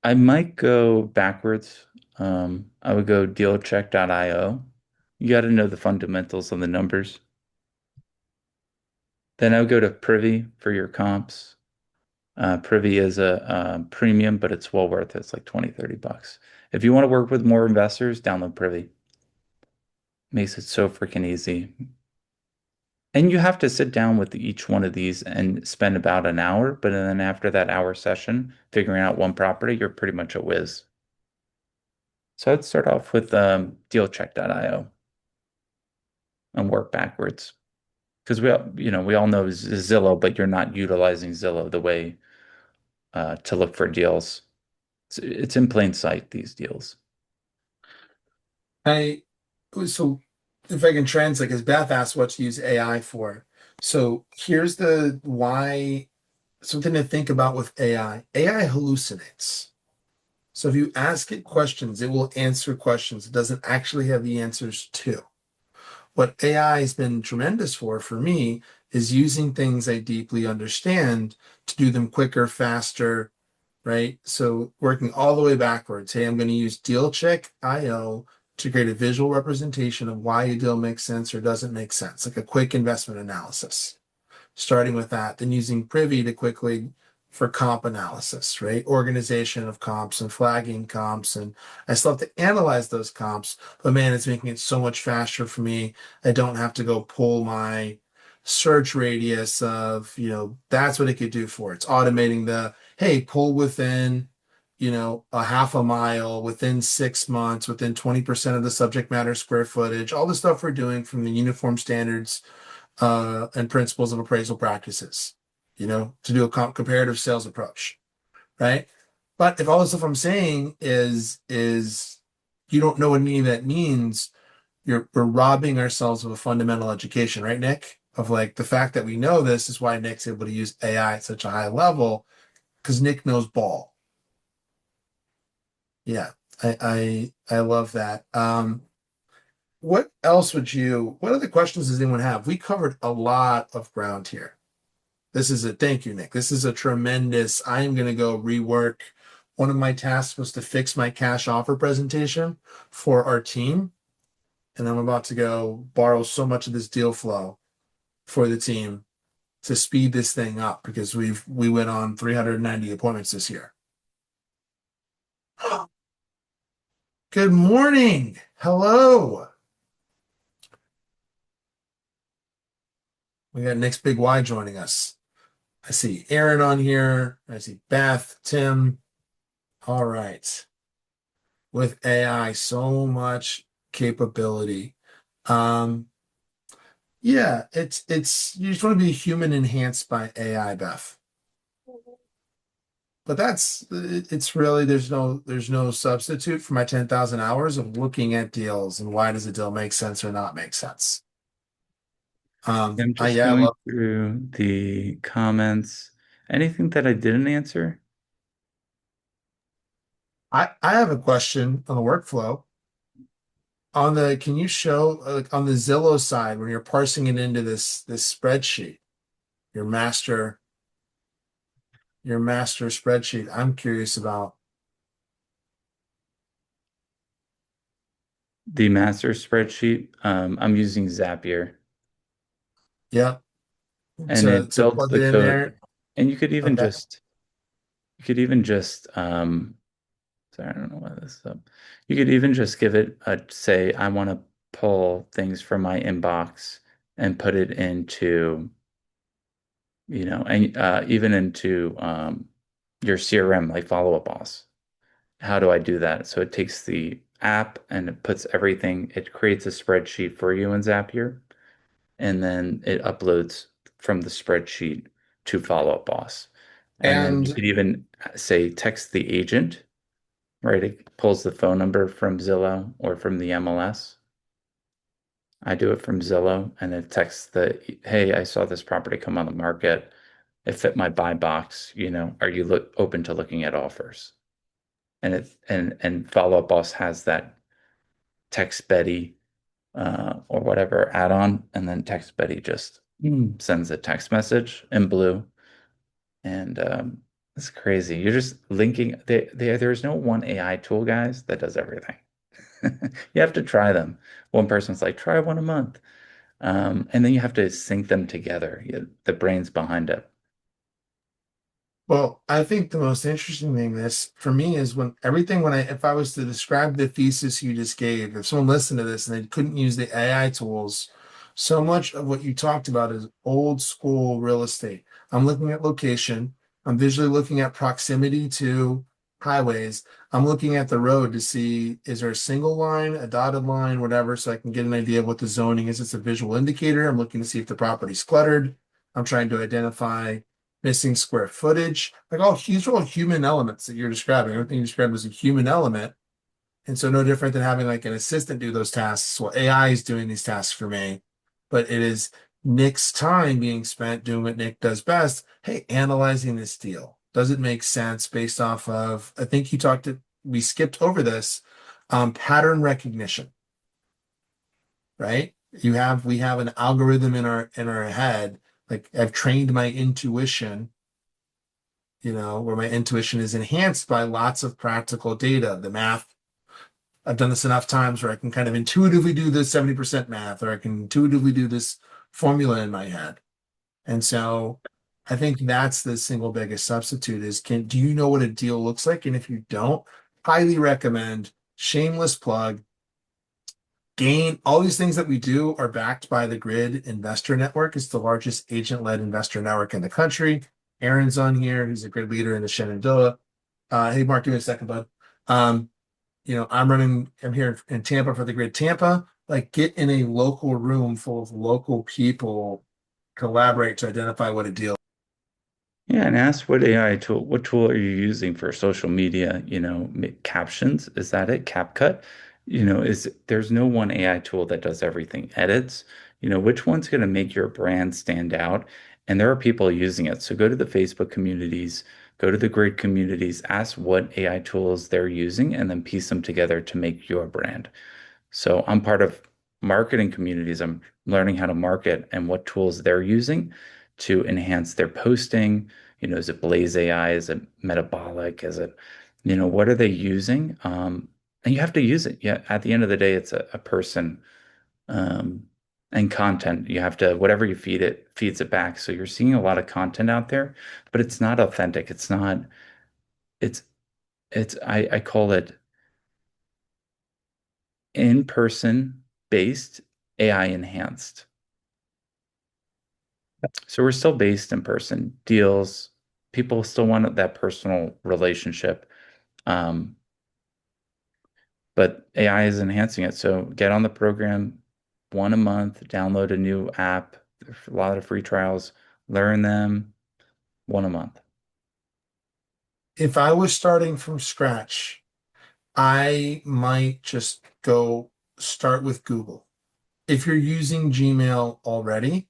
I might go backwards. I would go dealcheck.io. You got to know the fundamentals of the numbers. Then I would go to Privy for your comps. Privy is a premium, but it's well worth it. It's like 20, $30. If you want to work with more investors, download Privy. Makes it so freaking easy. And you have to sit down with each one of these and spend about an hour, but then after that hour session, figuring out one property, you're pretty much a whiz. So I'd start off with dealcheck.io and work backwards. Because we all know Zillow, but you're not utilizing Zillow the way to look for deals. It's in plain sight, these deals. I so if I can translate, because Beth asked what to use AI for. So here's the why something to think about with AI. AI hallucinates. So if you ask it questions, it will answer questions it doesn't actually have the answers to. What AI has been tremendous for me, is using things I deeply understand to do them quicker, faster, right? So working all the way backwards. Hey, I'm going to use DealCheck.io to create a visual representation of why a deal makes sense or doesn't make sense, like a quick investment analysis. Starting with that, then using Privy to quickly for comp analysis, right? Organization of comps and flagging comps. And I still have to analyze those comps, but man, it's making it so much faster for me. I don't have to go pull my search radius of, that's what it could do for. It's automating hey, pull within a half a mile within 6 months, within 20% of the subject matter square footage, all the stuff we're doing from the uniform standards and principles of appraisal practices, to do a comparative sales approach, right? But if all the stuff I'm saying is you don't know what any of that means, we're robbing ourselves of a fundamental education, right, Nick? Of like the fact that we know this is why Nick's able to use AI at such a high level because Nick knows ball. Yeah, I love that. What other questions does anyone have? We covered a lot of ground here. Thank you, Nick. This is a tremendous, I am going to go rework. One of my tasks was to fix my cash offer presentation for our team. And I'm about to go borrow so much of this deal flow for the team to speed this thing up because we went on 390 appointments this year. Good morning. Hello. We got Nick's Big Y joining us. I see Aaron on here. I see Beth, Tim. All right. With AI, so much capability. Yeah, it's you just want to be human enhanced by AI, Beth. But it's really there's no substitute for my 10,000 hours of looking at deals and why does a deal make sense or not make sense. I'm just I going love through the comments. Anything that I didn't answer? I have a question on the workflow. Can you show on the Zillow side when you're parsing it into this spreadsheet, your master spreadsheet? I'm curious about. The master spreadsheet. I'm using Zapier, Yeah. and it To builds plug the it in code. there. And you could even Okay. sorry, I don't know why this is up. You could even just give it say, I want to pull things from my inbox and put it into, and even into your CRM, like Follow Up Boss. How do I do that? So it takes the app and it puts everything, it creates a spreadsheet for you in Zapier, and then it uploads from the spreadsheet to Follow Up Boss. And then you And could even say text the agent, right? It pulls the phone number from Zillow or from the MLS. I do it from Zillow and it texts hey, I saw this property come on the market. It fit my buy box. Are you open to looking at offers? And Follow Up Boss has that Text Betty or whatever add-on, and then Text Betty just sends a text message in blue. And it's crazy. You're just linking. There's no one AI tool, guys, that does everything. You have to try them. One person's like, try one a month. And then you have to sync them together. The brains behind it. well, I think the most interesting thing this for me is if I was to describe the thesis you just gave, if someone listened to this and they couldn't use the AI tools, so much of what you talked about is old school real estate. I'm looking at location. I'm visually looking at proximity to highways. I'm looking at the road to see is there a single line, a dotted line, whatever, so I can get an idea of what the zoning is. It's a visual indicator. I'm looking to see if the property's cluttered. I'm trying to identify missing square footage, like these are all human elements that you're describing. Everything you described was a human element. And so no different than having like an assistant do those tasks. Well, AI is doing these tasks for me, but it is Nick's time being spent doing what Nick does best. Hey, analyzing this deal. Does it make sense based off of, I think we skipped over this, pattern recognition, right? We have an algorithm in our head. Like I've trained my intuition, where my intuition is enhanced by lots of practical data, the math. I've done this enough times where I can kind of intuitively do this 70% math, or I can intuitively do this formula in my head. And so I think that's the single biggest substitute is do you know what a deal looks like? And if you don't, highly recommend, shameless plug, Gain, all these things that we do are backed by the Grid Investor Network. It's the largest agent-led investor network in the country. Aaron's on here. He's a grid leader in the Shenandoah Hey, Mark, give me a second, bud. Um, I'm here in Tampa for the grid Tampa. Like, get in a local room full of local people, collaborate to identify what a deal. Yeah, and ask what tool are you using for social media, captions? Is that it? CapCut? There's no one AI tool that does everything. Edits, which one's going to make your brand stand out? And there are people using it. So go to the Facebook communities, go to the grid communities, ask what AI tools they're using, and then piece them together to make your brand. So I'm part of marketing communities. I'm learning how to market and what tools they're using to enhance their posting. Is it Blaze AI? Is it Metabolic? Is it, what are they using? And you have to use it. Yeah, at the end of the day, it's a person um, and content. You have to, whatever you feed it, feeds it back. So you're seeing a lot of content out there, but it's not authentic. It's not, it's, I call it in-person based, AI enhanced. So we're still based in person. Deals, people still want that personal relationship. Um, but AI is enhancing it. So get on the program, one a month, download a new app. There's a lot of free trials, learn them, one a month. If I was starting from scratch, I might just go start with Google. If you're using Gmail already,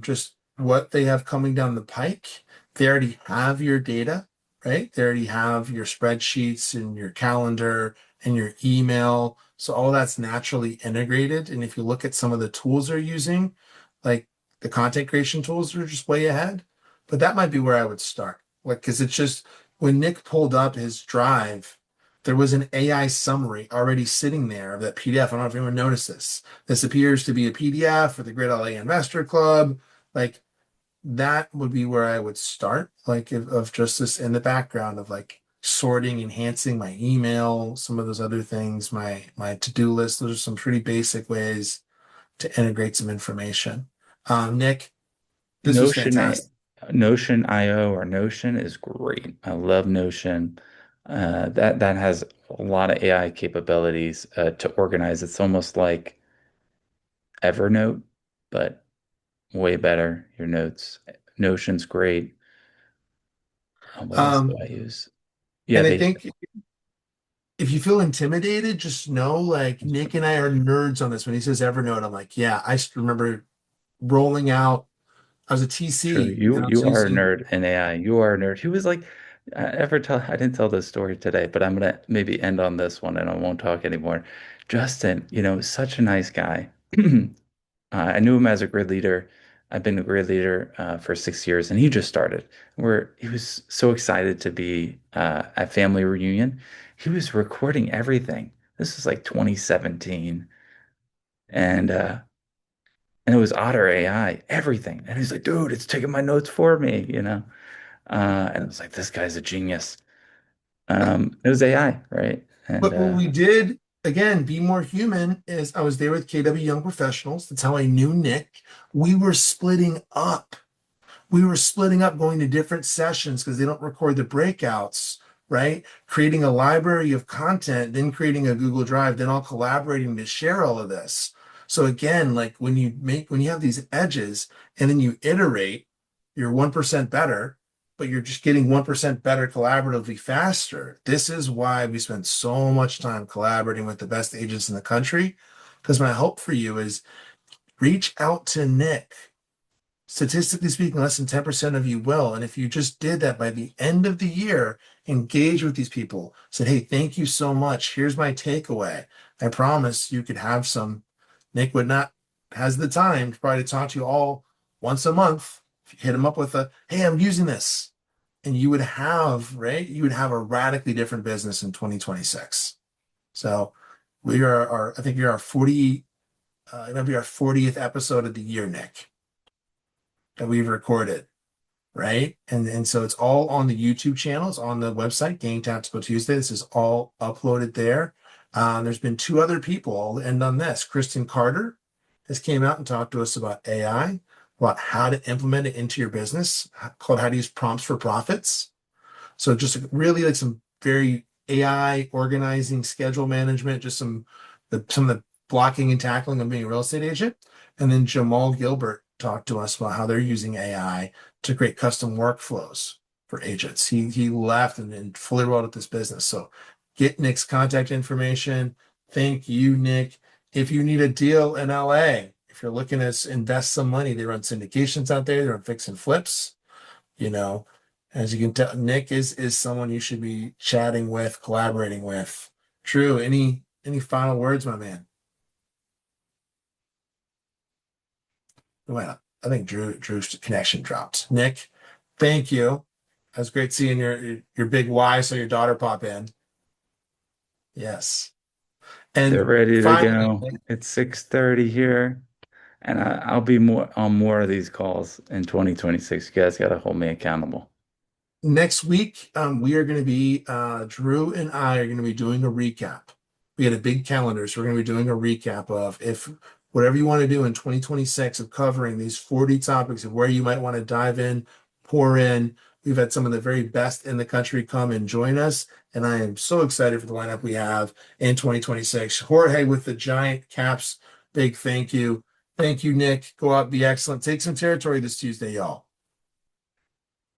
just what they have coming down the pike. They already have your data, right? They already have your spreadsheets and your calendar and your email. So all that's naturally integrated. And if you look at some of the tools they're using, like the content creation tools are just way ahead. But that might be where I would start. Like, because it's just when Nick pulled up his drive, there was an AI summary already sitting there of that PDF. I don't know if anyone noticed this. This appears to be a PDF for the Grid LA Investor Club. Like that would be where I would start, like of just this in the background of like sorting, enhancing my email, some of those other things, my to-do list. Those are some pretty basic ways to integrate some information. Nick, this was Notion, fantastic. Notion IO or Notion is great. I love Notion. That has a lot of AI capabilities to organize. It's almost like Evernote, but way better. Your notes. Notion's great. What else do Um, I use? Yeah, and I they think if you feel intimidated, just know like Nick and I are nerds on this. When he says Evernote, I'm like, yeah, I remember rolling out. I was a true. TC You and I was you are a using. nerd in AI. You are a nerd. He was like, I didn't tell this story today, but I'm gonna maybe end on this one and I won't talk anymore. Justin, such a nice guy. I knew him as a grid leader. I've been a grid leader for 6 years, and he just started. Where he was so excited to be at family reunion. He was recording everything. This is like 2017, and and it was Otter AI, everything. And he's like, dude, it's taking my notes for me. And it was like, this guy's a genius. It was AI, right? And But what we did, again, be more human, is I was there with KW Young Professionals. That's how I knew Nick. We were splitting up. We were splitting up, going to different sessions because they don't record the breakouts, right? Creating a library of content, then creating a Google Drive, then all collaborating to share all of this. So again, like when you have these edges and then you iterate, you're 1% better, but you're just getting 1% better collaboratively faster. This is why we spend so much time collaborating with the best agents in the country. Because my hope for you is reach out to Nick. Statistically speaking, less than 10% of you will. And if you just did that by the end of the year, engage with these people, said, hey, thank you so much. Here's my takeaway. I promise you could have some. Nick would not has the time to probably talk to you all once a month. If you hit him up with a, hey, I'm using this. And you would have, right? You would have a radically different business in 2026. So we are our, I think you're our 40, it'll be our 40th episode of the year, Nick, that we've recorded, right? And so it's all on the YouTube channel. It's on the website, Gang Tactical Tuesday. This is all uploaded there. There's been two other people. I'll end on this. Kristen Carter has came out and talked to us about AI, about how to implement it into your business, called How to Use Prompts for Profits. So just really like some very AI organizing, schedule management, just some of the blocking and tackling of being a real estate agent. And then Jamal Gilbert talked to us about how they're using AI to create custom workflows for agents. He left and fully rolled out this business. So get Nick's contact information. Thank you, Nick. If you need a deal in LA, if you're looking to invest some money, they run syndications out there, they run fix and flips. You know, as you can tell, Nick is someone you should be chatting with, collaborating with. Drew, any final words, my man? Well, I think Drew's connection dropped. Nick, thank you. It was great seeing your big Y, so your daughter pop in. Yes. They're And ready to finally, go. It's 6:30 here, and I'll be more of these calls in 2026. You guys got to hold me accountable. next week, we are going to be, Drew and I are going to be doing a recap. We had a big calendar, so we're going to be doing a recap of if whatever you want to do in 2026 of covering these 40 topics of where you might want to dive in, pour in. We've had some of the very best in the country come and join us, and I am so excited for the lineup we have in 2026. Jorge with the giant caps, big thank you. Thank you, Nick. Go out, be excellent. Take some territory this Tuesday, y'all.